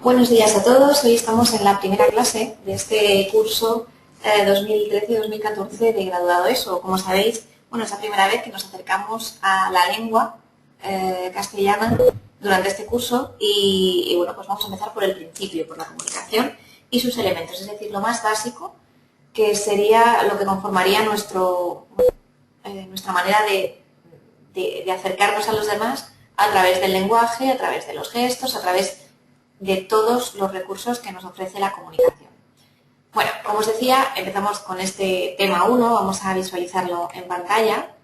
Buenos días a todos. Hoy estamos en la primera clase de este curso 2013-2014 de graduado ESO. Como sabéis, es la primera vez que nos acercamos a la lengua castellana durante este curso y pues vamos a empezar por el principio, por la comunicación y sus elementos, es decir, lo más básico, que sería lo que conformaría nuestra manera de acercarnos a los demás a través del lenguaje, a través de los gestos, a través de todos los recursos que nos ofrece la comunicación. Bueno, como os decía, empezamos con este tema 1, vamos a visualizarlo en pantalla.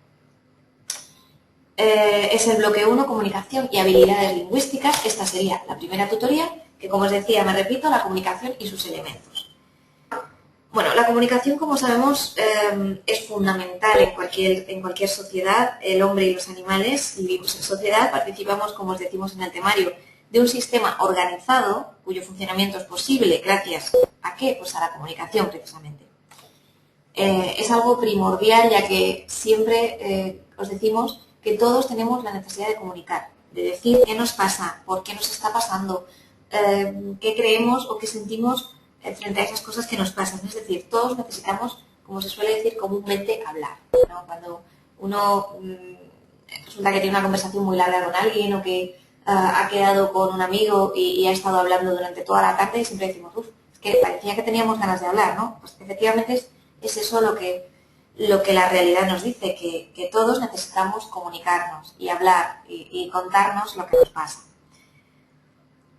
Es el bloque 1, comunicación y habilidades lingüísticas. Esta sería la primera tutoría, que como os decía, me repito, la comunicación y sus elementos. Bueno, la comunicación, como sabemos, es fundamental en cualquier sociedad. El hombre y los animales vivimos en sociedad, participamos, como os decimos en el temario, de un sistema organizado cuyo funcionamiento es posible gracias ¿a qué? Pues a la comunicación, precisamente. Es algo primordial, ya que siempre os decimos que todos tenemos la necesidad de comunicar, de decir qué nos pasa, por qué nos está pasando, qué creemos o qué sentimos frente a esas cosas que nos pasan. Es decir, todos necesitamos, como se suele decir comúnmente, hablar, ¿no? Cuando uno resulta que tiene una conversación muy larga con alguien o que ha quedado con un amigo y ha estado hablando durante toda la tarde y siempre decimos, es que parecía que teníamos ganas de hablar, ¿no? Pues efectivamente es eso lo que la realidad nos dice, que todos necesitamos comunicarnos y hablar y contarnos lo que nos pasa.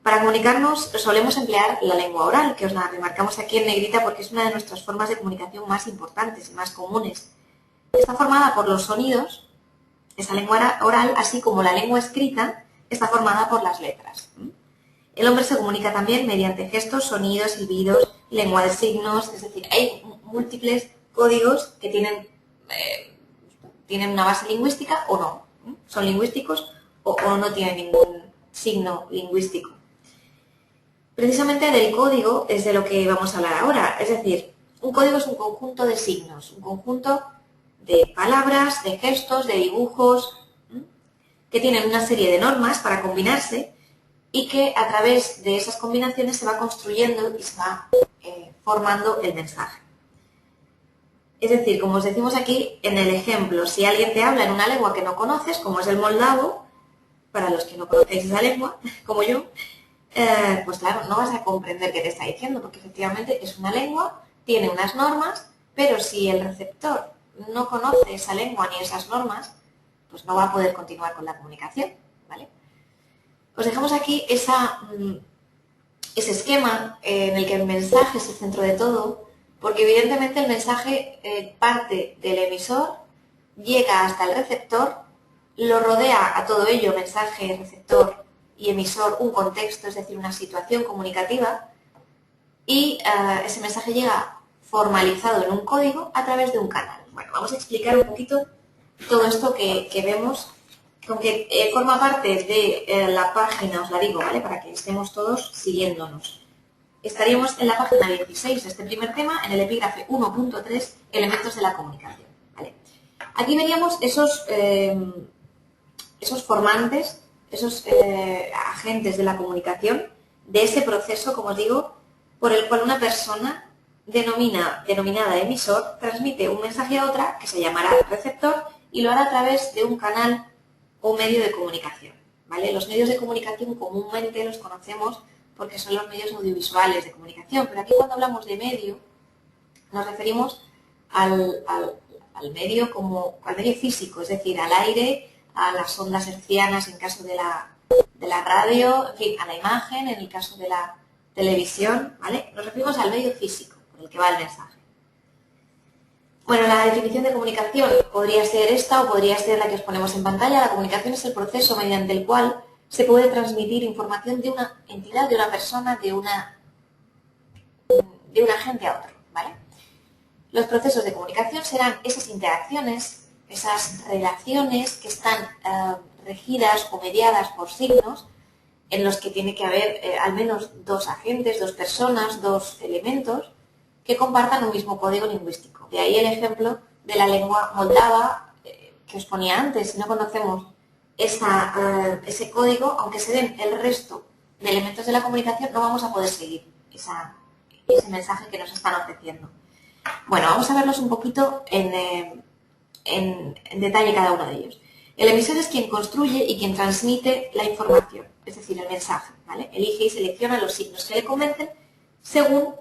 Para comunicarnos solemos emplear la lengua oral, que os la remarcamos aquí en negrita porque es una de nuestras formas de comunicación más importantes y más comunes. Está formada por los sonidos, esa lengua oral, así como la lengua escrita, está formada por las letras. El hombre se comunica también mediante gestos, sonidos, silbidos, lengua de signos, es decir, hay múltiples códigos que tienen una base lingüística o no. Son lingüísticos o no tienen ningún signo lingüístico. Precisamente del código es de lo que vamos a hablar ahora. Es decir, un código es un conjunto de signos, un conjunto de palabras, de gestos, de dibujos, que tienen una serie de normas para combinarse y que a través de esas combinaciones se va construyendo y se va formando el mensaje. Es decir, como os decimos aquí en el ejemplo, si alguien te habla en una lengua que no conoces, como es el moldavo, para los que no conocéis esa lengua, como yo, pues claro, no vas a comprender qué te está diciendo, porque efectivamente es una lengua, tiene unas normas, pero si el receptor no conoce esa lengua ni esas normas, pues no va a poder continuar con la comunicación, ¿vale? Os dejamos aquí ese esquema en el que el mensaje es el centro de todo, porque evidentemente el mensaje parte del emisor, llega hasta el receptor, lo rodea a todo ello, mensaje, receptor y emisor, un contexto, es decir, una situación comunicativa, y ese mensaje llega formalizado en un código a través de un canal. Bueno, vamos a explicar un poquito todo esto que vemos, aunque forma parte de la página, os la digo, ¿vale? Para que estemos todos siguiéndonos. Estaríamos en la página 16 de este primer tema, en el epígrafe 1.3, elementos de la comunicación, ¿vale? Aquí veríamos esos formantes, esos agentes de la comunicación, de ese proceso, como os digo, por el cual una persona denominada emisor transmite un mensaje a otra, que se llamará receptor, y lo hará a través de un canal o medio de comunicación, ¿vale? Los medios de comunicación comúnmente los conocemos porque son los medios audiovisuales de comunicación, pero aquí cuando hablamos de medio nos referimos al medio como al medio físico, es decir, al aire, a las ondas hertzianas en caso de la radio, en fin, a la imagen en el caso de la televisión, ¿vale? Nos referimos al medio físico por el que va el mensaje. Bueno, la definición de comunicación podría ser esta o podría ser la que os ponemos en pantalla. La comunicación es el proceso mediante el cual se puede transmitir información de una entidad, de una persona, de un agente a otro, ¿vale? Los procesos de comunicación serán esas interacciones, esas relaciones que están regidas o mediadas por signos en los que tiene que haber al menos dos agentes, dos personas, dos elementos que compartan un mismo código lingüístico. De ahí el ejemplo de la lengua moldava que os ponía antes. Si no conocemos ese código, aunque se den el resto de elementos de la comunicación, no vamos a poder seguir ese mensaje que nos están ofreciendo. Bueno, vamos a verlos un poquito en detalle cada uno de ellos. El emisor es quien construye y quien transmite la información, es decir, el mensaje, ¿vale? Elige y selecciona los signos que le convencen según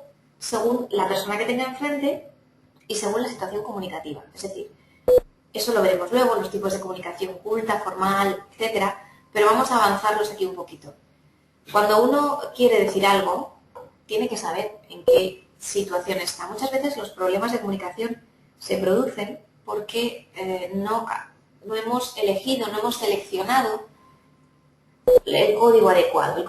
la persona que tenga enfrente y según la situación comunicativa. Es decir, eso lo veremos luego, los tipos de comunicación oculta, formal, etcétera, pero vamos a avanzarlos aquí un poquito. Cuando uno quiere decir algo, tiene que saber en qué situación está. Muchas veces los problemas de comunicación se producen porque no hemos elegido, no hemos seleccionado el código adecuado,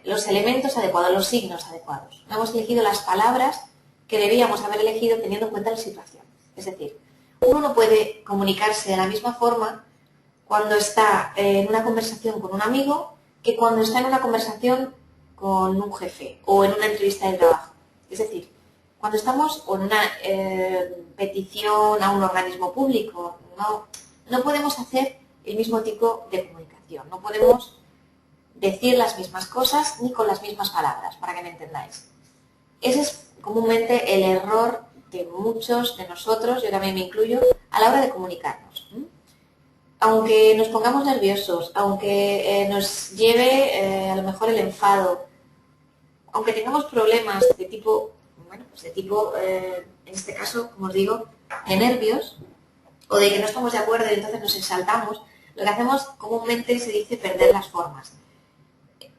los elementos adecuados, los signos adecuados. No hemos elegido las palabras que debíamos haber elegido teniendo en cuenta la situación. Es decir, uno no puede comunicarse de la misma forma cuando está en una conversación con un amigo que cuando está en una conversación con un jefe o en una entrevista de trabajo. Es decir, cuando estamos en una petición a un organismo público, no podemos hacer el mismo tipo de comunicación, no podemos decir las mismas cosas ni con las mismas palabras, para que me entendáis. Ese es comúnmente el error de muchos de nosotros, yo también me incluyo, a la hora de comunicarnos. Aunque nos pongamos nerviosos, aunque nos lleve a lo mejor el enfado, aunque tengamos problemas de tipo, en este caso, como os digo, de nervios, o de que no estamos de acuerdo y entonces nos exaltamos, lo que hacemos comúnmente se dice perder las formas.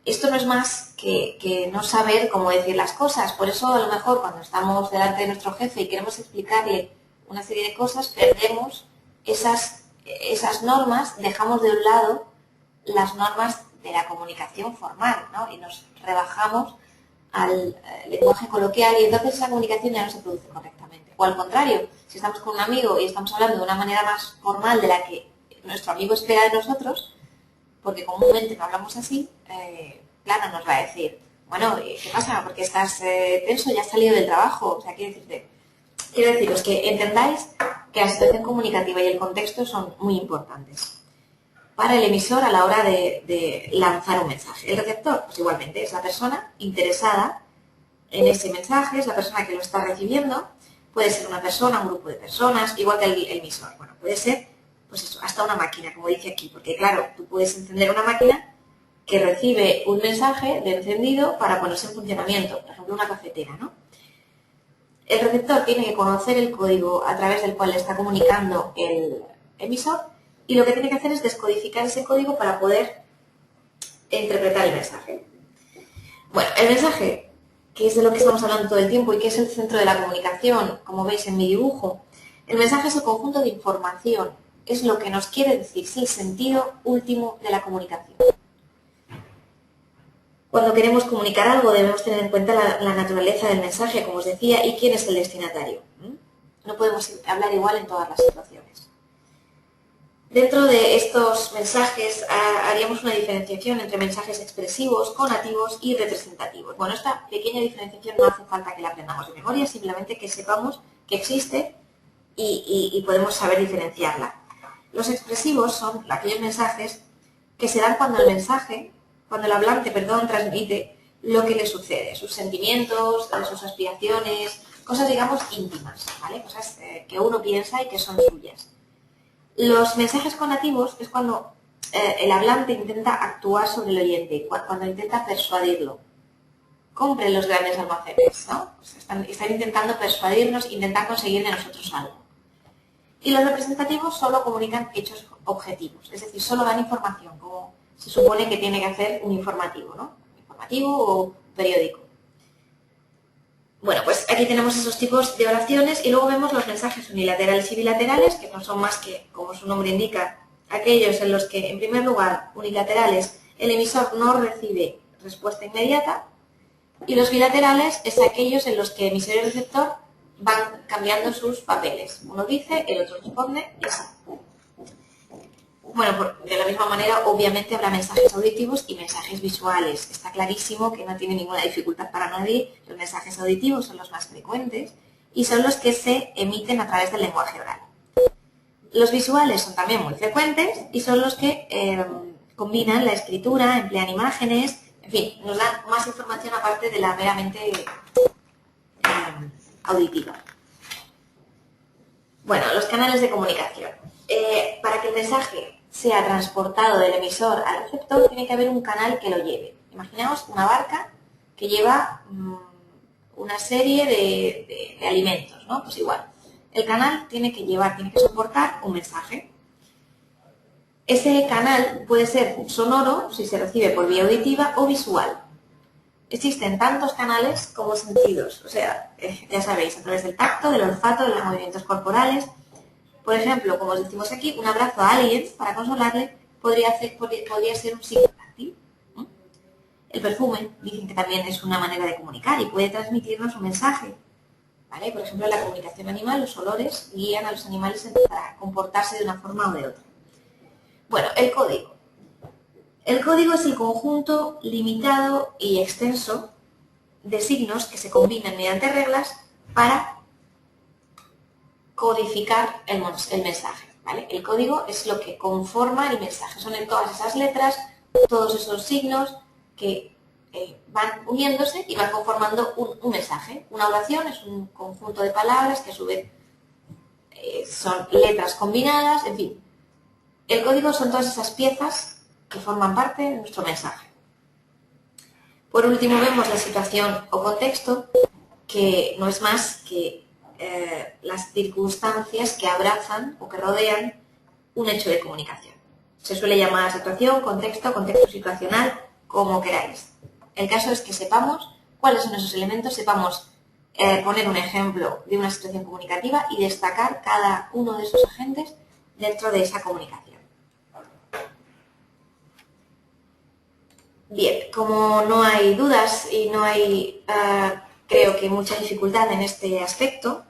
Esto no es más que no saber cómo decir las cosas. Por eso, a lo mejor, cuando estamos delante de nuestro jefe y queremos explicarle una serie de cosas, perdemos esas normas, dejamos de un lado las normas de la comunicación formal, ¿no? Y nos rebajamos al lenguaje coloquial y entonces esa comunicación ya no se produce correctamente. O al contrario, si estamos con un amigo y estamos hablando de una manera más formal de la que nuestro amigo espera de nosotros, porque comúnmente no hablamos así, claro, nos va a decir, bueno, ¿qué pasa? Porque estás tenso, ya has salido del trabajo. O sea, quiero deciros que entendáis que la situación comunicativa y el contexto son muy importantes para el emisor a la hora de lanzar un mensaje. El receptor, pues igualmente, es la persona interesada en ese mensaje, es la persona que lo está recibiendo. Puede ser una persona, un grupo de personas, igual que el emisor. Bueno, puede ser, pues eso, hasta una máquina, como dice aquí, porque claro, tú puedes encender una máquina que recibe un mensaje de encendido para ponerse en funcionamiento, por ejemplo, una cafetera, ¿no? El receptor tiene que conocer el código a través del cual le está comunicando el emisor y lo que tiene que hacer es descodificar ese código para poder interpretar el mensaje. Bueno, el mensaje, que es de lo que estamos hablando todo el tiempo y que es el centro de la comunicación, como veis en mi dibujo, el mensaje es el conjunto de información, es lo que nos quiere decir, es el sentido último de la comunicación. Cuando queremos comunicar algo debemos tener en cuenta la naturaleza del mensaje, como os decía, y quién es el destinatario. No podemos hablar igual en todas las situaciones. Dentro de estos mensajes haríamos una diferenciación entre mensajes expresivos, conativos y representativos. Bueno, esta pequeña diferenciación no hace falta que la aprendamos de memoria, simplemente que sepamos que existe y podemos saber diferenciarla. Los expresivos son aquellos mensajes que se dan cuando el hablante, transmite lo que le sucede, sus sentimientos, sus aspiraciones, cosas, digamos, íntimas, ¿vale? Cosas que uno piensa y que son suyas. Los mensajes conativos es cuando el hablante intenta actuar sobre el oyente, cuando intenta persuadirlo. Compren los grandes almacenes, ¿no? Pues están intentando persuadirnos, intentar conseguir de nosotros algo. Y los representativos solo comunican hechos objetivos, es decir, solo dan información, como se supone que tiene que hacer un informativo, ¿no? Informativo o periódico. Bueno, pues aquí tenemos esos tipos de oraciones y luego vemos los mensajes unilaterales y bilaterales, que no son más que, como su nombre indica, aquellos en los que, en primer lugar, unilaterales, el emisor no recibe respuesta inmediata, y los bilaterales es aquellos en los que emisor y receptor van cambiando sus papeles. Uno dice, el otro responde y así. Bueno, de la misma manera, obviamente habrá mensajes auditivos y mensajes visuales. Está clarísimo que no tiene ninguna dificultad para nadie. Los mensajes auditivos son los más frecuentes y son los que se emiten a través del lenguaje oral. Los visuales son también muy frecuentes y son los que combinan la escritura, emplean imágenes, en fin, nos dan más información aparte de la meramente auditiva. Bueno, los canales de comunicación. Para que el mensaje sea transportado del emisor al receptor, tiene que haber un canal que lo lleve. Imaginaos una barca que lleva una serie de alimentos, ¿no? Pues igual, el canal tiene que soportar un mensaje. Ese canal puede ser sonoro, si se recibe por vía auditiva, o visual. Existen tantos canales como sentidos, o sea, ya sabéis, a través del tacto, del olfato, de los movimientos corporales. Por ejemplo, como os decimos aquí, un abrazo a alguien para consolarle podría ser un signo táctil. El perfume, dicen que también es una manera de comunicar y puede transmitirnos un mensaje. ¿Vale? Por ejemplo, en la comunicación animal, los olores guían a los animales a comportarse de una forma o de otra. Bueno, el código. El código es el conjunto limitado y extenso de signos que se combinan mediante reglas para codificar el mensaje. ¿Vale? El código es lo que conforma el mensaje. Son todas esas letras, todos esos signos que van uniéndose y van conformando un mensaje. Una oración es un conjunto de palabras que a su vez son letras combinadas, en fin. El código son todas esas piezas que forman parte de nuestro mensaje. Por último vemos la situación o contexto, que no es más que las circunstancias que abrazan o que rodean un hecho de comunicación. Se suele llamar situación, contexto situacional, como queráis. El caso es que sepamos cuáles son esos elementos, sepamos poner un ejemplo de una situación comunicativa y destacar cada uno de esos agentes dentro de esa comunicación. Bien, como no hay dudas y no hay, creo que mucha dificultad en este aspecto,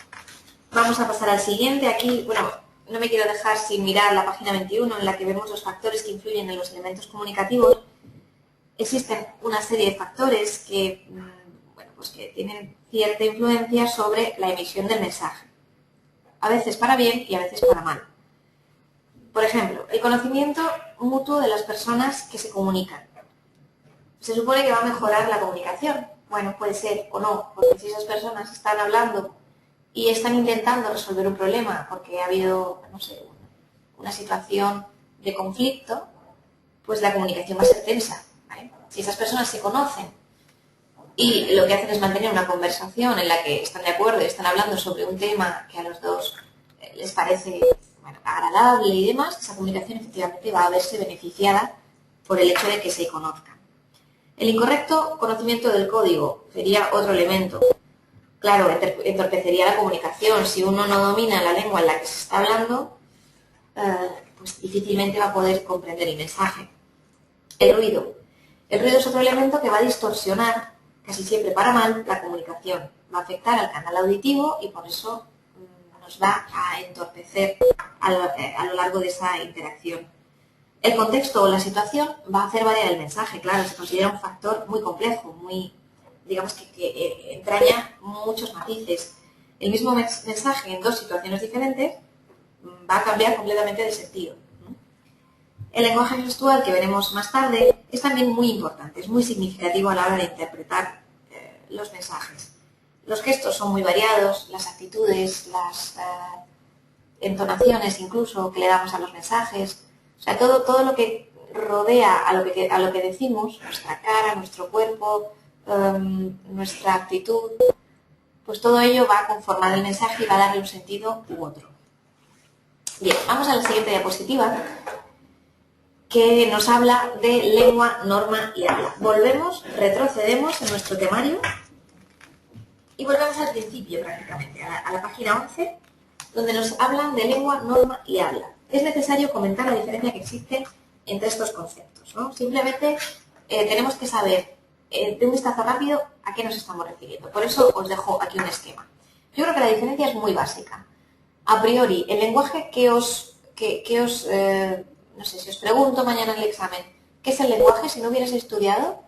vamos a pasar al siguiente. Aquí, bueno, no me quiero dejar sin mirar la página 21 en la que vemos los factores que influyen en los elementos comunicativos. Existen una serie de factores que, bueno, pues que tienen cierta influencia sobre la emisión del mensaje. A veces para bien y a veces para mal. Por ejemplo, el conocimiento mutuo de las personas que se comunican. Se supone que va a mejorar la comunicación. Bueno, puede ser o no, porque si esas personas están hablando y están intentando resolver un problema porque ha habido, no sé, una situación de conflicto, pues la comunicación va a ser tensa, ¿vale? Si esas personas se conocen y lo que hacen es mantener una conversación en la que están de acuerdo y están hablando sobre un tema que a los dos les parece, bueno, agradable y demás, esa comunicación efectivamente va a verse beneficiada por el hecho de que se conozcan. El incorrecto conocimiento del código sería otro elemento. Claro, entorpecería la comunicación. Si uno no domina la lengua en la que se está hablando, pues difícilmente va a poder comprender el mensaje. El ruido. El ruido es otro elemento que va a distorsionar, casi siempre para mal, la comunicación. Va a afectar al canal auditivo y por eso nos va a entorpecer a lo largo de esa interacción. El contexto o la situación va a hacer variar el mensaje, claro, se considera un factor muy complejo, muy, digamos que entraña muchos matices. El mismo mensaje en dos situaciones diferentes va a cambiar completamente de sentido. El lenguaje gestual, que veremos más tarde, es también muy importante, es muy significativo a la hora de interpretar los mensajes. Los gestos son muy variados, las actitudes, las entonaciones incluso que le damos a los mensajes. O sea, todo lo que rodea a lo que decimos, nuestra cara, nuestro cuerpo, nuestra actitud, pues todo ello va a conformar el mensaje y va a darle un sentido u otro. Bien, vamos a la siguiente diapositiva, que nos habla de lengua, norma y habla. Retrocedemos en nuestro temario y volvemos al principio prácticamente, a la página 11, donde nos hablan de lengua, norma y habla. Es necesario comentar la diferencia que existe entre estos conceptos, ¿no? Simplemente tenemos que saber de un vistazo rápido a qué nos estamos refiriendo. Por eso os dejo aquí un esquema. Yo creo que la diferencia es muy básica. A priori, el lenguaje no sé, si os pregunto mañana en el examen, ¿qué es el lenguaje? Si no hubieras estudiado,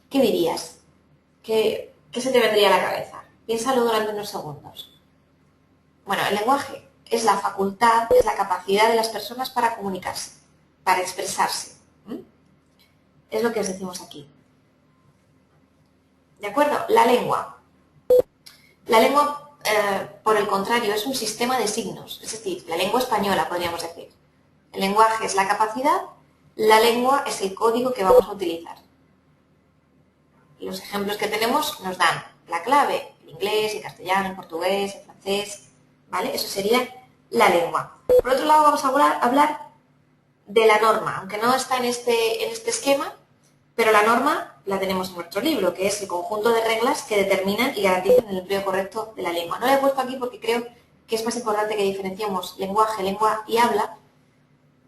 ¿qué dirías? ¿Qué se te vendría a la cabeza? Piénsalo durante unos segundos. Bueno, el lenguaje es la facultad, es la capacidad de las personas para comunicarse, para expresarse. es lo que os decimos aquí. ¿De acuerdo? La lengua. La lengua, por el contrario, es un sistema de signos, es decir, la lengua española, podríamos decir. El lenguaje es la capacidad, la lengua es el código que vamos a utilizar. Los ejemplos que tenemos nos dan la clave, el inglés, el castellano, el portugués, el francés, ¿vale? Eso sería la lengua. Por otro lado, vamos a hablar de la norma, aunque no está en este esquema, pero la norma la tenemos en nuestro libro, que es el conjunto de reglas que determinan y garantizan el empleo correcto de la lengua. No la he puesto aquí porque creo que es más importante que diferenciemos lenguaje, lengua y habla,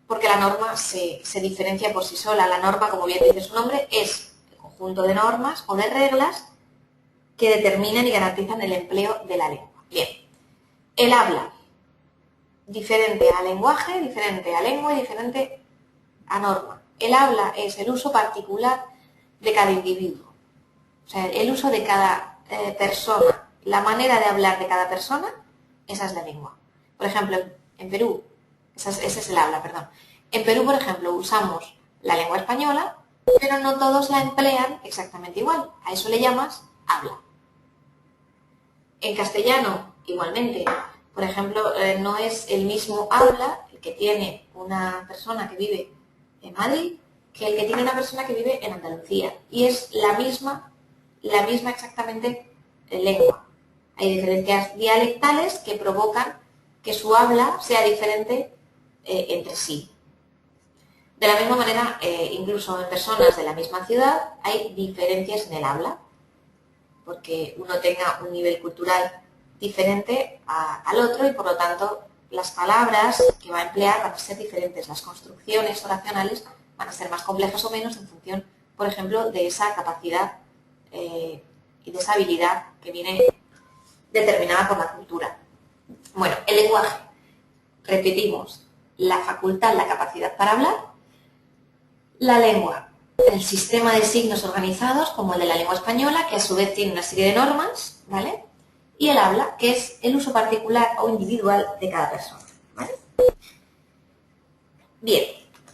porque la norma se diferencia por sí sola. La norma, como bien dice su nombre, es el conjunto de normas o de reglas que determinan y garantizan el empleo de la lengua. Bien, el habla, diferente a lenguaje, diferente a lengua y diferente a norma. El habla es el uso particular de cada individuo, o sea, el uso de cada persona, la manera de hablar de cada persona, esa es la lengua. Por ejemplo, en Perú, ese es el habla, perdón. En Perú, por ejemplo, usamos la lengua española, pero no todos la emplean exactamente igual. A eso le llamas habla. En castellano, igualmente, por ejemplo, no es el mismo habla el que tiene una persona que vive en Madrid que el que tiene una persona que vive en Andalucía. Y es la misma exactamente lengua. Hay diferencias dialectales que provocan que su habla sea diferente entre sí. De la misma manera, incluso en personas de la misma ciudad hay diferencias en el habla, porque uno tenga un nivel cultural diferente al otro y por lo tanto las palabras que va a emplear van a ser diferentes, las construcciones oracionales van a ser más complejas o menos en función, por ejemplo, de esa capacidad y de esa habilidad que viene determinada por la cultura. Bueno, el lenguaje, repetimos, la facultad, la capacidad para hablar, la lengua, el sistema de signos organizados, como el de la lengua española, que a su vez tiene una serie de normas, ¿vale? Y el habla, que es el uso particular o individual de cada persona, ¿vale? Bien,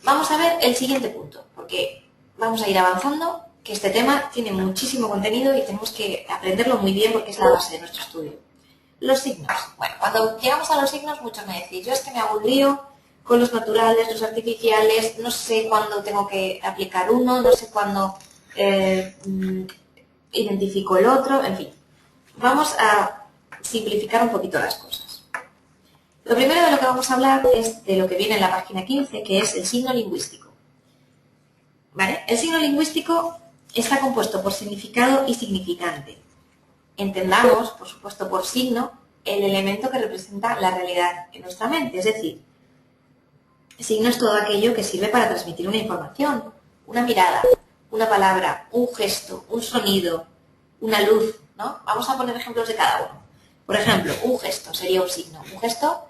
vamos a ver el siguiente punto, porque vamos a ir avanzando, que este tema tiene muchísimo contenido y tenemos que aprenderlo muy bien porque es la base de nuestro estudio. Los signos. Bueno, cuando llegamos a los signos, muchos me decís, yo es que me hago un lío con los naturales, los artificiales, no sé cuándo tengo que aplicar uno, no sé cuándo identifico el otro, en fin. Vamos a simplificar un poquito las cosas. Lo primero de lo que vamos a hablar es de lo que viene en la página 15, que es el signo lingüístico. ¿Vale? El signo lingüístico está compuesto por significado y significante. Entendamos, por supuesto, por signo, el elemento que representa la realidad en nuestra mente, es decir, el signo es todo aquello que sirve para transmitir una información, una mirada, una palabra, un gesto, un sonido, una luz, ¿no? Vamos a poner ejemplos de cada uno. Por ejemplo, un gesto sería un signo. Un gesto,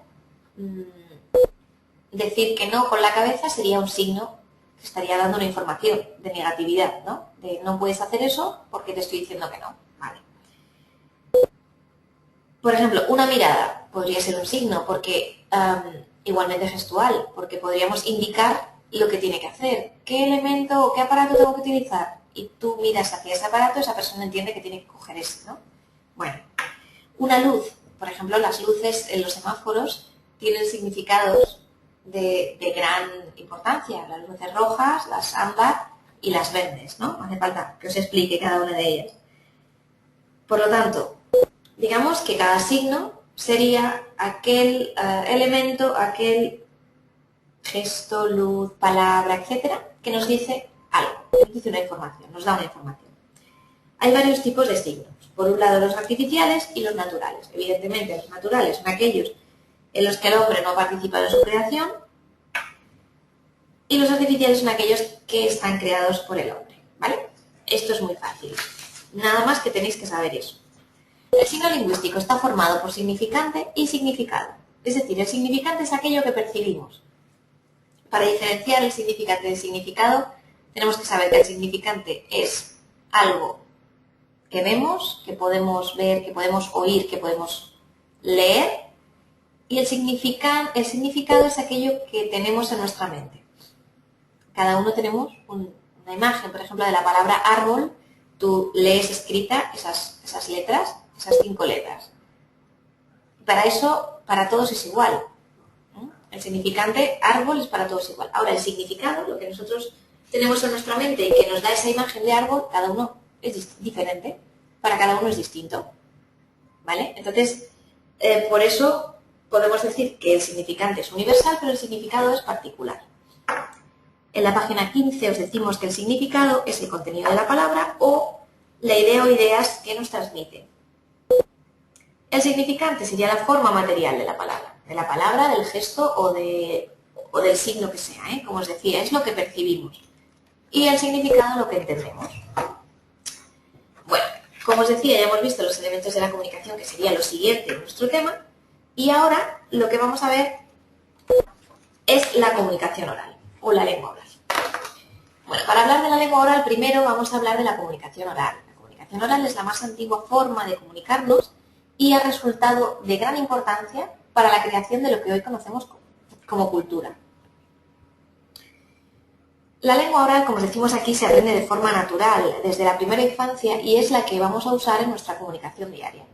decir que no con la cabeza sería un signo que estaría dando una información de negatividad, ¿no? De no puedes hacer eso porque te estoy diciendo que no. Vale. Por ejemplo, una mirada podría ser un signo porque igualmente gestual, porque podríamos indicar lo que tiene que hacer, qué elemento o qué aparato tengo que utilizar. Y tú miras hacia ese aparato, esa persona entiende que tiene que coger ese, ¿no? Bueno, una luz, por ejemplo, las luces en los semáforos tienen significados de gran importancia. Las luces rojas, las ámbar y las verdes, ¿no? No hace falta que os explique cada una de ellas. Por lo tanto, digamos que cada signo sería aquel elemento, aquel gesto, luz, palabra, etcétera, que nos dice algo, nos dice una información, nos da una información. Hay varios tipos de signos. Por un lado, los artificiales y los naturales. Evidentemente, los naturales son aquellos en los que el hombre no participa de su creación y los artificiales son aquellos que están creados por el hombre, ¿vale? Esto es muy fácil. Nada más que tenéis que saber eso. El signo lingüístico está formado por significante y significado. Es decir, el significante es aquello que percibimos. Para diferenciar el significante del significado, tenemos que saber que el significante es algo que vemos, que podemos ver, que podemos oír, que podemos leer, y el significado es aquello que tenemos en nuestra mente. Cada uno tenemos una una imagen, por ejemplo, de la palabra árbol, tú lees escrita esas letras, esas 5 letras. Para eso, para todos es igual. El significante árbol es para todos igual. Ahora, el significado, lo que nosotros tenemos en nuestra mente y que nos da esa imagen de árbol, cada uno es diferente. Para cada uno es distinto. ¿Vale? Entonces, por eso podemos decir que el significante es universal, pero el significado es particular. En la página 15 os decimos que el significado es el contenido de la palabra o la idea o ideas que nos transmite. El significante sería la forma material de la palabra, del gesto o del signo que sea, como os decía, es lo que percibimos. Y el significado lo que entendemos. Bueno, como os decía, ya hemos visto los elementos de la comunicación, que sería lo siguiente en nuestro tema, y ahora lo que vamos a ver es la comunicación oral, o la lengua oral. Bueno, para hablar de la lengua oral, primero vamos a hablar de la comunicación oral. La comunicación oral es la más antigua forma de comunicarnos y ha resultado de gran importancia para la creación de lo que hoy conocemos como cultura. La lengua oral, como os decimos aquí, se aprende de forma natural desde la primera infancia y es la que vamos a usar en nuestra comunicación diaria.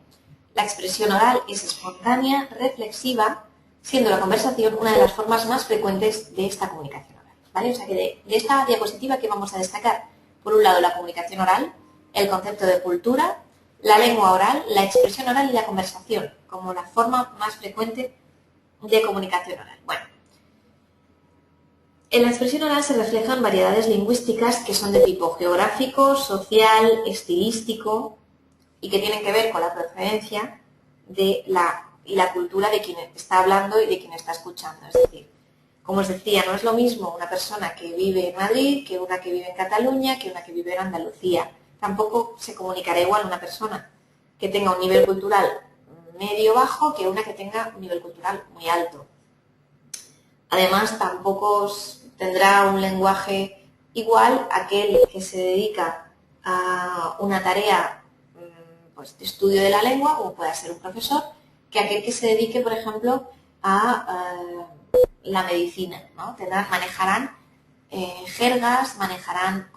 La expresión oral es espontánea, reflexiva, siendo la conversación una de las formas más frecuentes de esta comunicación oral. ¿Vale? O sea que de esta diapositiva que vamos a destacar, por un lado la comunicación oral, el concepto de cultura, la lengua oral, la expresión oral y la conversación, como la forma más frecuente de comunicación oral. Bueno, en la expresión oral se reflejan variedades lingüísticas que son de tipo geográfico, social, estilístico y que tienen que ver con la procedencia y la cultura de quien está hablando y de quien está escuchando. Es decir, como os decía, no es lo mismo una persona que vive en Madrid que una que vive en Cataluña, que una que vive en Andalucía. Tampoco se comunicará igual una persona que tenga un nivel cultural medio-bajo que una que tenga un nivel cultural muy alto. Además, tampoco tendrá un lenguaje igual aquel que se dedica a una tarea pues, de estudio de la lengua, como pueda ser un profesor, que aquel que se dedique, por ejemplo, a la medicina, ¿no? Manejarán jergas, manejarán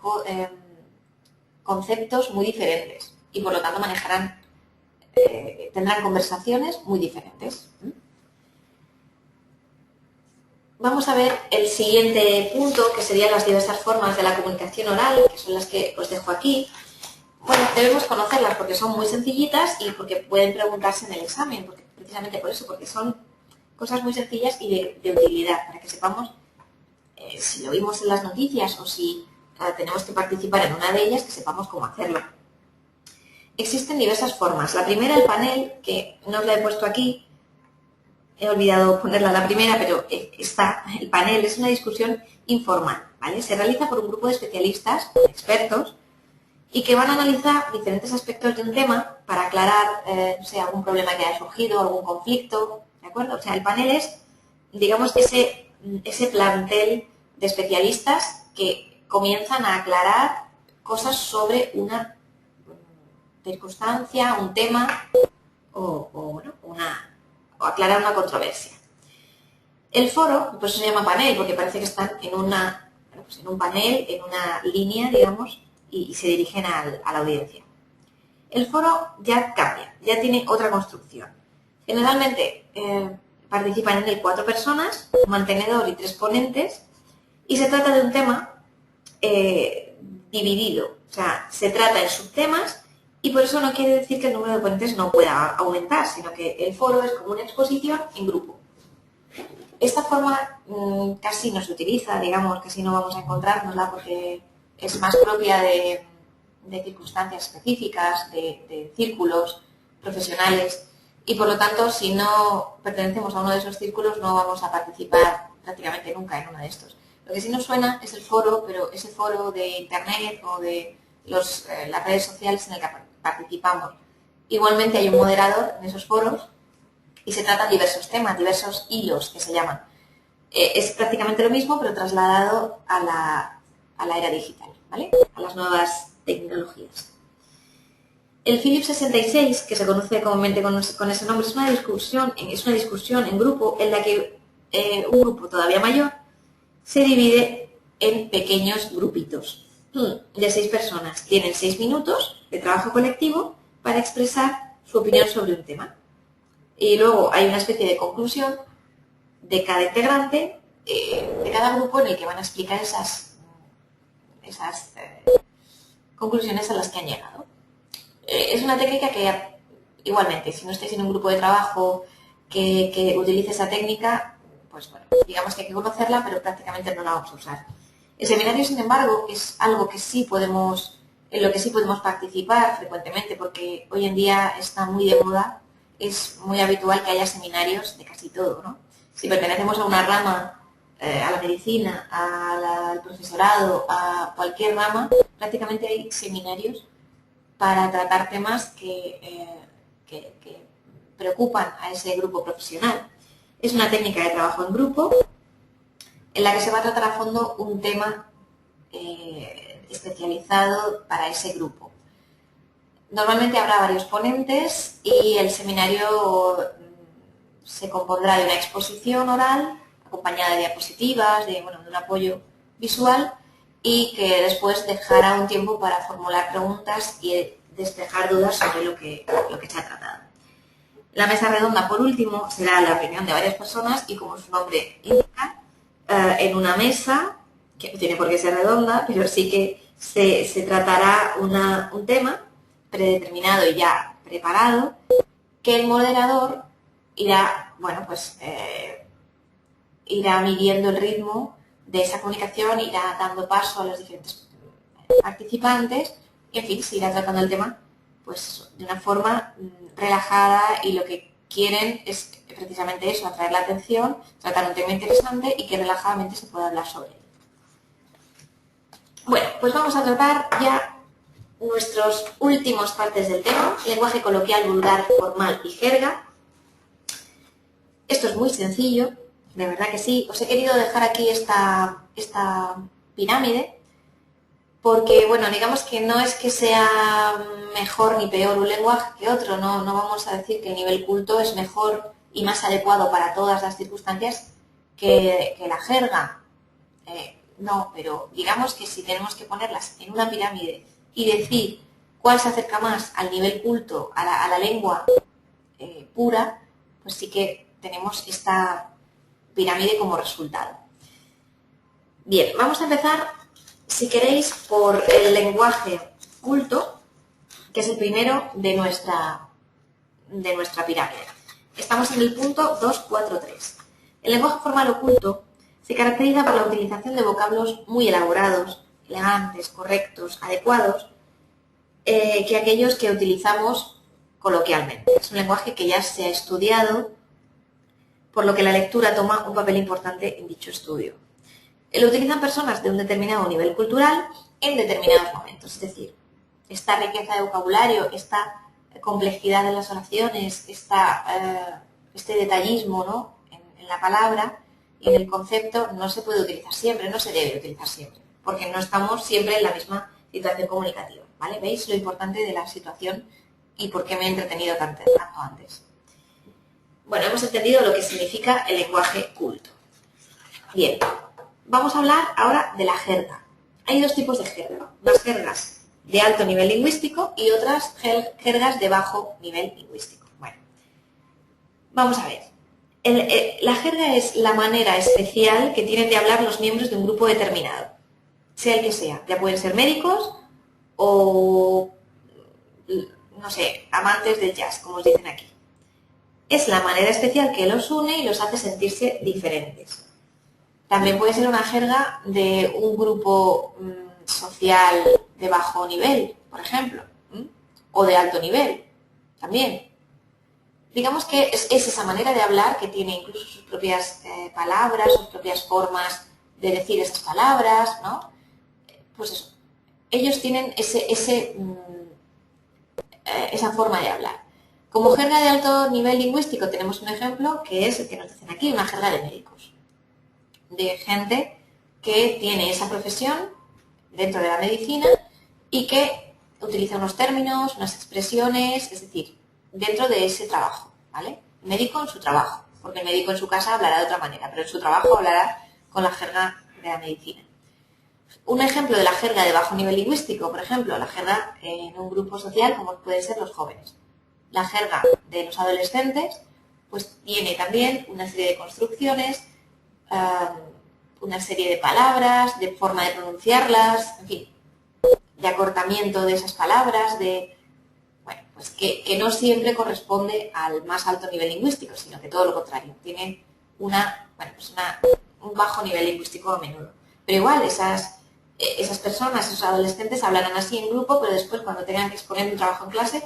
conceptos muy diferentes y, por lo tanto, tendrán conversaciones muy diferentes. Vamos a ver el siguiente punto, que serían las diversas formas de la comunicación oral, que son las que os dejo aquí. Bueno, debemos conocerlas porque son muy sencillitas y porque pueden preguntarse en el examen, precisamente por eso, porque son cosas muy sencillas y de utilidad, para que sepamos si lo vimos en las noticias o si tenemos que participar en una de ellas, que sepamos cómo hacerlo. Existen diversas formas. La primera, el panel, que no os la he puesto aquí, he olvidado ponerla la primera, pero está. El panel es una discusión informal, ¿vale? Se realiza por un grupo de especialistas, expertos, y que van a analizar diferentes aspectos de un tema para aclarar, no sé, algún problema que haya surgido, algún conflicto, ¿de acuerdo? O sea, el panel es, digamos, ese plantel de especialistas que comienzan a aclarar cosas sobre una circunstancia, un tema o aclarar una controversia. El foro, pues se llama panel porque parece que están en un panel, en una línea, digamos, y se dirigen a la audiencia. El foro ya cambia, ya tiene otra construcción. Generalmente participan en él 4 personas, un mantenedor y 3 ponentes, y se trata de un tema dividido, o sea, se trata en subtemas y por eso no quiere decir que el número de ponentes no pueda aumentar, sino que el foro es como una exposición en grupo. Esta forma casi no se utiliza, digamos, casi no vamos a encontrárnosla porque es más propia de circunstancias específicas, de círculos profesionales y por lo tanto si no pertenecemos a uno de esos círculos no vamos a participar prácticamente nunca en uno de estos. Lo que sí nos suena es el foro, pero ese foro de internet o de las redes sociales en el que participamos. Igualmente hay un moderador en esos foros y se tratan diversos temas, diversos hilos que se llaman. Es prácticamente lo mismo, pero trasladado a la era digital, ¿vale? A las nuevas tecnologías. El Philips 66, que se conoce comúnmente con ese nombre, es una discusión en grupo en la que un grupo todavía mayor se divide en pequeños grupitos. de 6 personas tienen 6 minutos de trabajo colectivo para expresar su opinión sobre un tema. Y luego hay una especie de conclusión de cada integrante, de cada grupo, en el que van a explicar esas conclusiones a las que han llegado. Es una técnica que, igualmente, si no estáis en un grupo de trabajo que utilice esa técnica, pues bueno, digamos que hay que conocerla, pero prácticamente no la vamos a usar. El seminario, sin embargo, es algo que en lo que sí podemos participar frecuentemente, porque hoy en día está muy de moda, es muy habitual que haya seminarios de casi todo, ¿no? Si pertenecemos a una rama, a la medicina, al profesorado, a cualquier rama, prácticamente hay seminarios para tratar temas que preocupan a ese grupo profesional. Es una técnica de trabajo en grupo en la que se va a tratar a fondo un tema especializado para ese grupo. Normalmente habrá varios ponentes y el seminario se compondrá de una exposición oral acompañada de diapositivas, de un apoyo visual, y que después dejará un tiempo para formular preguntas y despejar dudas sobre lo que se ha tratado. La mesa redonda, por último, será la reunión de varias personas y, como su nombre indica, en una mesa, que no tiene por qué ser redonda, pero sí que se tratará un tema predeterminado y ya preparado, que el moderador irá, irá midiendo el ritmo de esa comunicación, irá dando paso a los diferentes participantes y, en fin, se irá tratando el tema pues de una forma relajada, y lo que quieren es precisamente eso, atraer la atención, tratar un tema interesante y que relajadamente se pueda hablar sobre él. Bueno, pues vamos a tratar ya nuestros últimos partes del tema: lenguaje coloquial, vulgar, formal y jerga. Esto es muy sencillo, de verdad que sí. Os he querido dejar aquí esta pirámide porque, digamos que no es que sea mejor ni peor un lenguaje que otro, no vamos a decir que el nivel culto es mejor y más adecuado para todas las circunstancias que la jerga. No, pero digamos que si tenemos que ponerlas en una pirámide y decir cuál se acerca más al nivel culto, a la lengua pura, pues sí que tenemos esta pirámide como resultado. Bien, vamos a empezar, si queréis, por el lenguaje culto, que es el primero de nuestra pirámide. Estamos en el punto 243. El lenguaje formal o culto se caracteriza por la utilización de vocablos muy elaborados, elegantes, correctos, adecuados, que aquellos que utilizamos coloquialmente. Es un lenguaje que ya se ha estudiado, por lo que la lectura toma un papel importante en dicho estudio. Lo utilizan personas de un determinado nivel cultural en determinados momentos, es decir, esta riqueza de vocabulario, esta complejidad de las oraciones, este detallismo, ¿no?, en la palabra y en el concepto no se puede utilizar siempre, no se debe utilizar siempre, porque no estamos siempre en la misma situación comunicativa, ¿vale? ¿Veis lo importante de la situación y por qué me he entretenido tanto antes? Bueno, hemos entendido lo que significa el lenguaje culto. Bien, vamos a hablar ahora de la jerga. Hay dos tipos de jerga: unas jergas de alto nivel lingüístico y otras jergas de bajo nivel lingüístico. Bueno, vamos a ver. La jerga es la manera especial que tienen de hablar los miembros de un grupo determinado, sea el que sea. Ya pueden ser médicos o, no sé, amantes del jazz, como os dicen aquí. Es la manera especial que los une y los hace sentirse diferentes. También puede ser una jerga de un grupo social de bajo nivel, por ejemplo, o de alto nivel, también. Digamos que es esa manera de hablar que tiene incluso sus propias palabras, sus propias formas de decir esas palabras, ¿no? Pues eso, ellos tienen esa forma de hablar. Como jerga de alto nivel lingüístico tenemos un ejemplo que es el que nos dicen aquí, una jerga de médicos, de gente que tiene esa profesión dentro de la medicina y que utiliza unos términos, unas expresiones, es decir, dentro de ese trabajo, ¿vale? El médico en su trabajo, porque el médico en su casa hablará de otra manera, pero en su trabajo hablará con la jerga de la medicina. Un ejemplo de la jerga de bajo nivel lingüístico, por ejemplo, la jerga en un grupo social como pueden ser los jóvenes. La jerga de los adolescentes pues tiene también una serie de construcciones, una serie de palabras, de forma de pronunciarlas, en fin, de acortamiento de esas palabras, bueno, pues que no siempre corresponde al más alto nivel lingüístico, sino que todo lo contrario, tiene un bajo nivel lingüístico a menudo. Pero igual, esas personas, esos adolescentes hablarán así en grupo, pero después cuando tengan que exponer un trabajo en clase,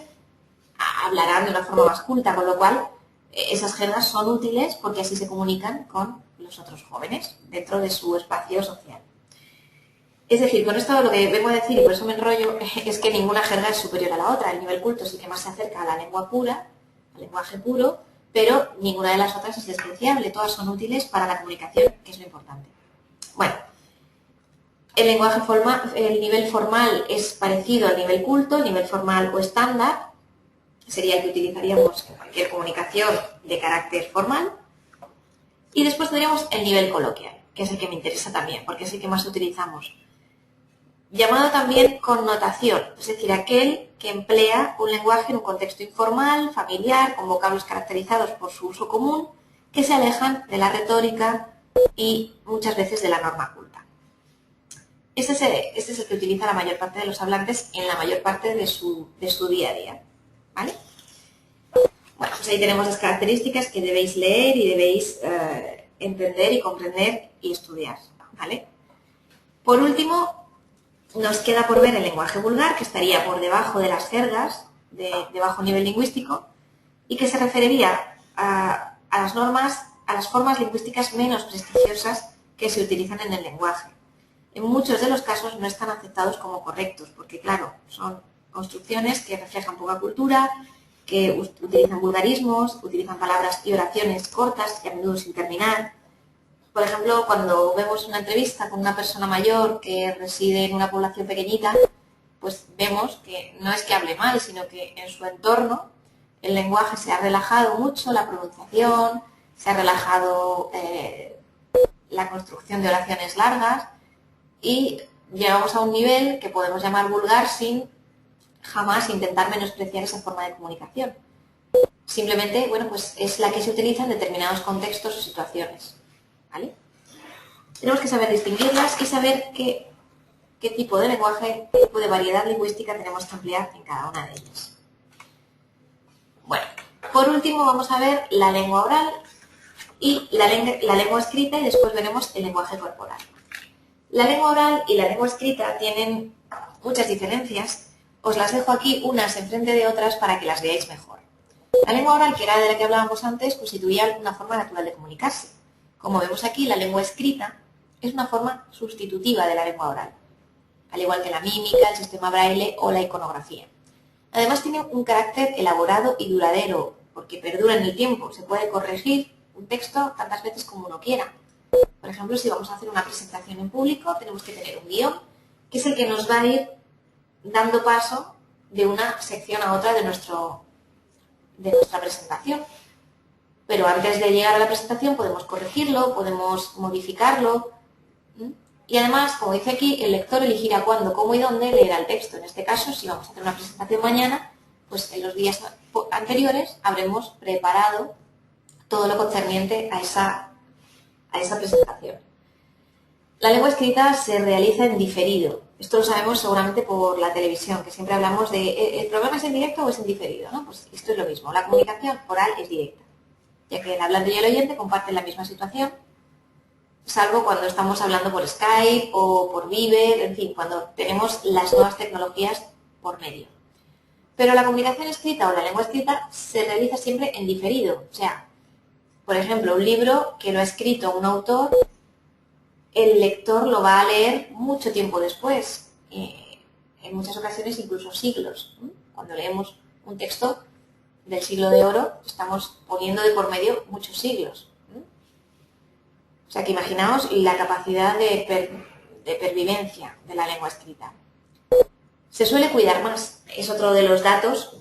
hablarán de una forma más culta, con lo cual esas jergas son útiles porque así se comunican con los otros jóvenes dentro de su espacio social. Es decir, con esto lo que vengo a decir, y por eso me enrollo, es que ninguna jerga es superior a la otra. El nivel culto sí que más se acerca a la lengua pura, al lenguaje puro, pero ninguna de las otras es despreciable. Todas son útiles para la comunicación, que es lo importante. Bueno, el nivel formal es parecido al nivel culto, el nivel formal o estándar sería el que utilizaríamos en cualquier comunicación de carácter formal. Y después tendríamos el nivel coloquial, que es el que me interesa también, porque es el que más utilizamos. Llamado también connotación, es decir, aquel que emplea un lenguaje en un contexto informal, familiar, con vocablos caracterizados por su uso común, que se alejan de la retórica y muchas veces de la norma culta. Este es el que utiliza la mayor parte de los hablantes en la mayor parte de su día a día. ¿Vale? Bueno, pues ahí tenemos las características que debéis leer y debéis entender y comprender y estudiar. ¿Vale? Por último, nos queda por ver el lenguaje vulgar, que estaría por debajo de las jergas de bajo nivel lingüístico y que se referiría a las formas lingüísticas menos prestigiosas que se utilizan en el lenguaje. En muchos de los casos no están aceptados como correctos, porque claro, son construcciones que reflejan poca cultura, que utilizan vulgarismos, utilizan palabras y oraciones cortas y a menudo sin terminar. Por ejemplo, cuando vemos una entrevista con una persona mayor que reside en una población pequeñita, pues vemos que no es que hable mal, sino que en su entorno el lenguaje se ha relajado mucho, la pronunciación, se ha relajado la construcción de oraciones largas y llegamos a un nivel que podemos llamar vulgar sin jamás intentar menospreciar esa forma de comunicación. Simplemente, bueno, pues es la que se utiliza en determinados contextos o situaciones. ¿Vale? Tenemos que saber distinguirlas y saber qué tipo de lenguaje, qué tipo de variedad lingüística tenemos que emplear en cada una de ellas. Bueno, por último vamos a ver la lengua oral y la lengua escrita y después veremos el lenguaje corporal. La lengua oral y la lengua escrita tienen muchas diferencias. Os las dejo aquí unas enfrente de otras para que las veáis mejor. La lengua oral, que era de la que hablábamos antes, constituía una forma natural de comunicarse. Como vemos aquí, la lengua escrita es una forma sustitutiva de la lengua oral, al igual que la mímica, el sistema braille o la iconografía. Además tiene un carácter elaborado y duradero, porque perdura en el tiempo. Se puede corregir un texto tantas veces como uno quiera. Por ejemplo, si vamos a hacer una presentación en público, tenemos que tener un guión, que es el que nos va a ir dando paso de una sección a otra de nuestra presentación. Pero antes de llegar a la presentación podemos corregirlo, podemos modificarlo. Y además, como dice aquí, el lector elegirá cuándo, cómo y dónde leerá el texto. En este caso, si vamos a hacer una presentación mañana, pues en los días anteriores habremos preparado todo lo concerniente a esa presentación. La lengua escrita se realiza en diferido. Esto lo sabemos seguramente por la televisión, que siempre hablamos de ¿el programa es en directo o es en diferido? ¿No? Pues esto es lo mismo. La comunicación oral es directa, ya que el hablante y el oyente comparten la misma situación, salvo cuando estamos hablando por Skype o por Viber, en fin, cuando tenemos las nuevas tecnologías por medio. Pero la comunicación escrita o la lengua escrita se realiza siempre en diferido. O sea, por ejemplo, un libro que lo ha escrito un autor, el lector lo va a leer mucho tiempo después, en muchas ocasiones incluso siglos. Cuando leemos un texto del siglo de oro, estamos poniendo de por medio muchos siglos. O sea que imaginaos la capacidad de pervivencia de la lengua escrita. Se suele cuidar más, es otro de los datos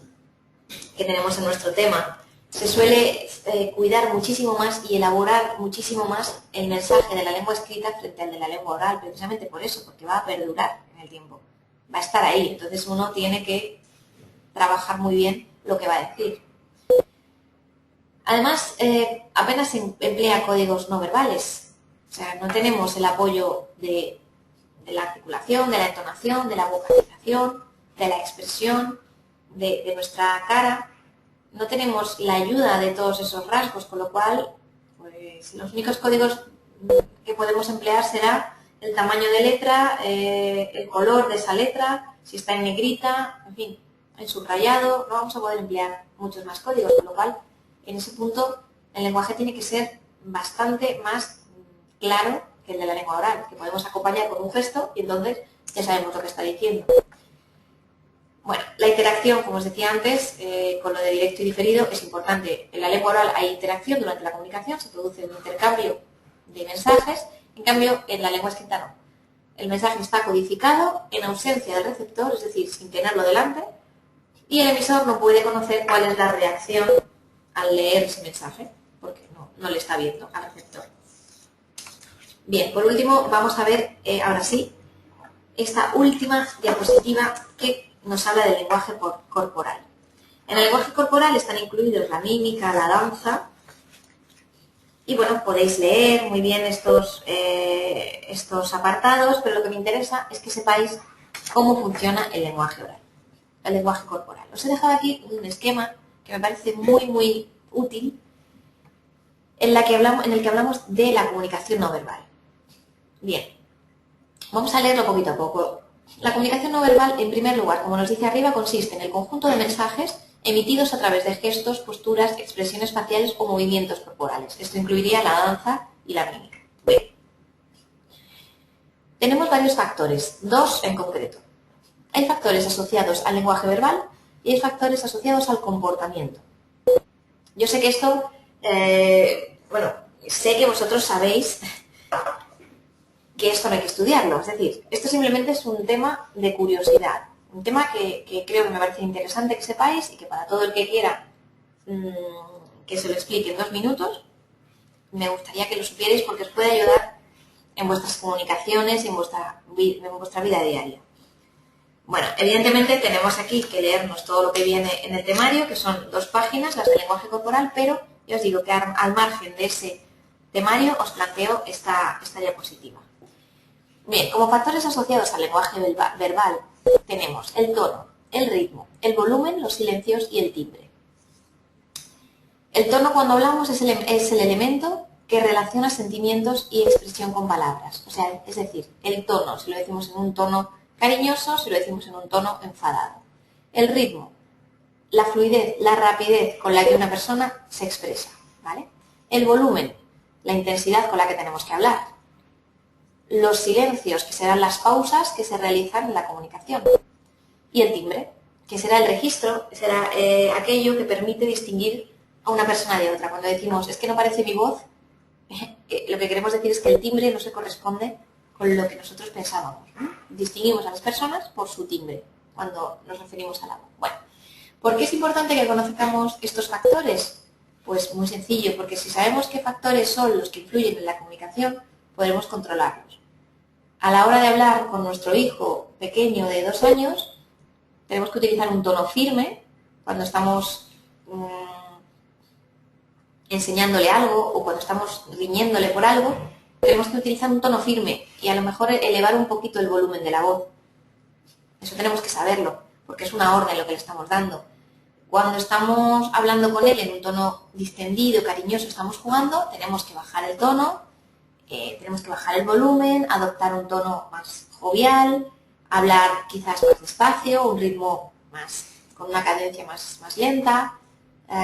que tenemos en nuestro tema. se suele cuidar muchísimo más y elaborar muchísimo más el mensaje de la lengua escrita frente al de la lengua oral, precisamente por eso, porque va a perdurar en el tiempo, va a estar ahí, entonces uno tiene que trabajar muy bien lo que va a decir. Además, apenas se emplea códigos no verbales, o sea, no tenemos el apoyo de la articulación, de la entonación, de la vocalización, de la expresión, de nuestra cara. No tenemos la ayuda de todos esos rasgos, con lo cual pues, los únicos códigos que podemos emplear será el tamaño de letra, el color de esa letra, si está en negrita, en fin, en subrayado. No vamos a poder emplear muchos más códigos, con lo cual en ese punto el lenguaje tiene que ser bastante más claro que el de la lengua oral, que podemos acompañar con un gesto y entonces ya sabemos lo que está diciendo. Bueno, la interacción, como os decía antes, con lo de directo y diferido es importante. En la lengua oral hay interacción durante la comunicación, se produce un intercambio de mensajes, en cambio en la lengua escrita no. El mensaje está codificado en ausencia del receptor, es decir, sin tenerlo delante, y el emisor no puede conocer cuál es la reacción al leer ese mensaje, porque no le está viendo al receptor. Bien, por último vamos a ver, ahora sí, esta última diapositiva que nos habla del lenguaje corporal. En el lenguaje corporal están incluidos la mímica, la danza, y bueno, podéis leer muy bien estos apartados, pero lo que me interesa es que sepáis cómo funciona el lenguaje oral, el lenguaje corporal. Os he dejado aquí un esquema que me parece muy, muy útil, en el que hablamos de la comunicación no verbal. Bien, vamos a leerlo poquito a poco. La comunicación no verbal, en primer lugar, como nos dice arriba, consiste en el conjunto de mensajes emitidos a través de gestos, posturas, expresiones faciales o movimientos corporales. Esto incluiría la danza y la mímica. Bien. Tenemos varios factores, dos en concreto. Hay factores asociados al lenguaje verbal y hay factores asociados al comportamiento. Yo sé que esto, sé que vosotros sabéis que esto no hay que estudiarlo. Es decir, esto simplemente es un tema de curiosidad. Un tema que creo que me parece interesante que sepáis y que para todo el que quiera que se lo explique en 2 minutos, me gustaría que lo supierais porque os puede ayudar en vuestras comunicaciones y en vuestra vida diaria. Bueno, evidentemente tenemos aquí que leernos todo lo que viene en el temario, que son 2 páginas, las de lenguaje corporal, pero yo os digo que al margen de ese temario os planteo esta diapositiva. Bien, como factores asociados al lenguaje verbal tenemos el tono, el ritmo, el volumen, los silencios y el timbre. El tono, cuando hablamos, es el elemento que relaciona sentimientos y expresión con palabras. O sea, es decir, el tono, si lo decimos en un tono cariñoso, si lo decimos en un tono enfadado. El ritmo, la fluidez, la rapidez con la que una persona se expresa, ¿vale? El volumen, la intensidad con la que tenemos que hablar. Los silencios, que serán las pausas que se realizan en la comunicación. Y el timbre, que será el registro, que será aquello que permite distinguir a una persona de otra. Cuando decimos, es que no parece mi voz, lo que queremos decir es que el timbre no se corresponde con lo que nosotros pensábamos, ¿no? Distinguimos a las personas por su timbre cuando nos referimos a la voz. Bueno, ¿por qué es importante que conozcamos estos factores? Pues muy sencillo, porque si sabemos qué factores son los que influyen en la comunicación, podremos controlarlos. A la hora de hablar con nuestro hijo pequeño de 2 años, tenemos que utilizar un tono firme cuando estamos enseñándole algo o cuando estamos riñéndole por algo. Tenemos que utilizar un tono firme y a lo mejor elevar un poquito el volumen de la voz. Eso tenemos que saberlo, porque es una orden lo que le estamos dando. Cuando estamos hablando con él en un tono distendido, cariñoso, estamos jugando, tenemos que bajar el tono, tenemos que bajar el volumen, adoptar un tono más jovial, hablar quizás más despacio, un ritmo más, con una cadencia más lenta,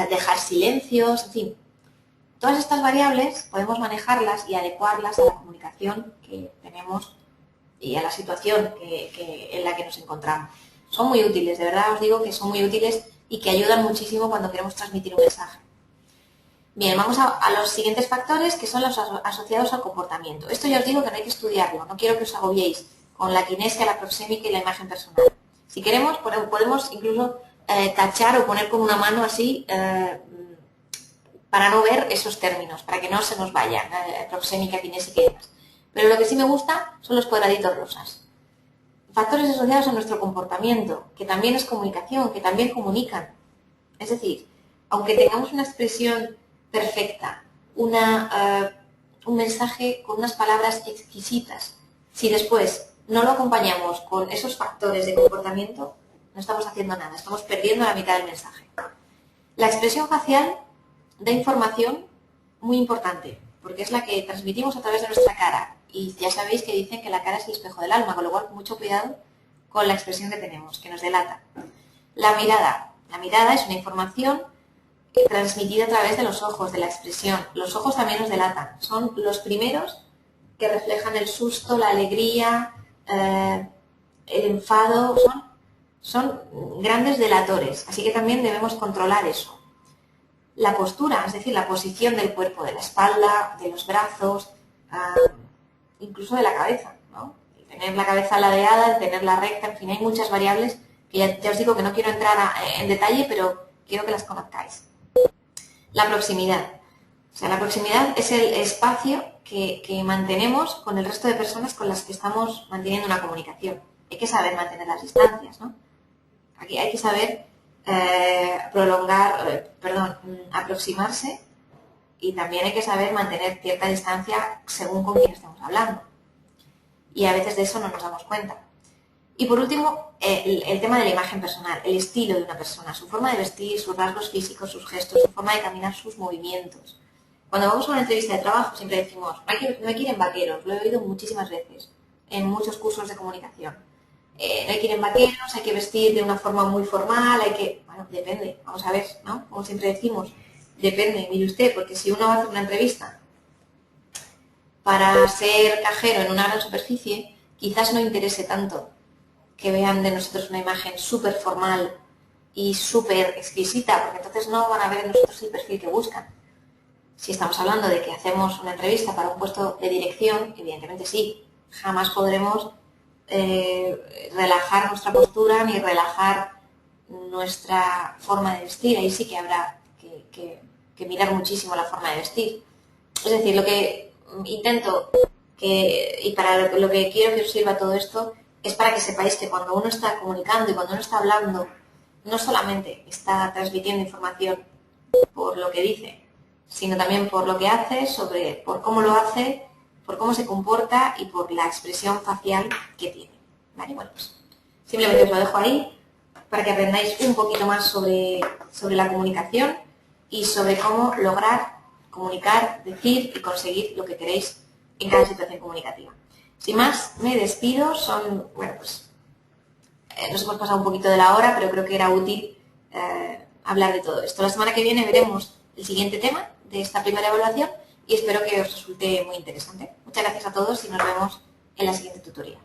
dejar silencios, en fin. Todas estas variables podemos manejarlas y adecuarlas a la comunicación que tenemos y a la situación en la que nos encontramos. Son muy útiles, de verdad os digo que son muy útiles y que ayudan muchísimo cuando queremos transmitir un mensaje. Bien, vamos a los siguientes factores, que son los asociados al comportamiento. Esto ya os digo que no hay que estudiarlo, no quiero que os agobiéis con la kinesia, la proxémica y la imagen personal. Si queremos, podemos incluso tachar o poner con una mano así para no ver esos términos, para que no se nos vayan, proxémica, kinésica y demás. Pero lo que sí me gusta son los cuadraditos rosas. Factores asociados a nuestro comportamiento, que también es comunicación, que también comunican. Es decir, aunque tengamos una expresión perfecta, un mensaje con unas palabras exquisitas, si después no lo acompañamos con esos factores de comportamiento, no estamos haciendo nada, estamos perdiendo la mitad del mensaje. La expresión facial da información muy importante, porque es la que transmitimos a través de nuestra cara. Y ya sabéis que dicen que la cara es el espejo del alma, con lo cual mucho cuidado con la expresión que tenemos, que nos delata. La mirada. La mirada es una información transmitida a través de los ojos, de la expresión. Los ojos también nos delatan. Son los primeros que reflejan el susto, la alegría, el enfado. Son grandes delatores, así que también debemos controlar eso. La postura, es decir, la posición del cuerpo, de la espalda, de los brazos, incluso de la cabeza, ¿no? El tener la cabeza ladeada, el tenerla recta, en fin, hay muchas variables que ya os digo que no quiero entrar en detalle, pero quiero que las conozcáis. La proximidad. O sea, la proximidad es el espacio que mantenemos con el resto de personas con las que estamos manteniendo una comunicación. Hay que saber mantener las distancias, ¿no? Aquí hay que saber aproximarse, y también hay que saber mantener cierta distancia según con quién estamos hablando. Y a veces de eso no nos damos cuenta. Y por último, el tema de la imagen personal, el estilo de una persona, su forma de vestir, sus rasgos físicos, sus gestos, su forma de caminar, sus movimientos. Cuando vamos a una entrevista de trabajo siempre decimos, no hay que ir en vaqueros, lo he oído muchísimas veces en muchos cursos de comunicación. No hay que ir en vaqueros, hay que vestir de una forma muy formal, bueno, depende, vamos a ver, ¿no? Como siempre decimos, depende, mire usted, porque si uno va a hacer una entrevista para ser cajero en una gran superficie, quizás no interese tanto que vean de nosotros una imagen súper formal y súper exquisita, porque entonces no van a ver en nosotros el perfil que buscan. Si estamos hablando de que hacemos una entrevista para un puesto de dirección, evidentemente sí, jamás podremos relajar nuestra postura ni relajar nuestra forma de vestir. Ahí sí que habrá que mirar muchísimo la forma de vestir. Es decir, lo que intento y para lo que quiero que os sirva todo esto es para que sepáis que cuando uno está comunicando y cuando uno está hablando, no solamente está transmitiendo información por lo que dice, sino también por lo que hace, por cómo lo hace, por cómo se comporta y por la expresión facial que tiene. ¿Vale? Bueno, pues simplemente os lo dejo ahí para que aprendáis un poquito más sobre la comunicación y sobre cómo lograr comunicar, decir y conseguir lo que queréis en cada situación comunicativa. Sin más, me despido. Nos hemos pasado un poquito de la hora, pero creo que era útil hablar de todo esto. La semana que viene veremos el siguiente tema de esta primera evaluación y espero que os resulte muy interesante. Muchas gracias a todos y nos vemos en la siguiente tutoría.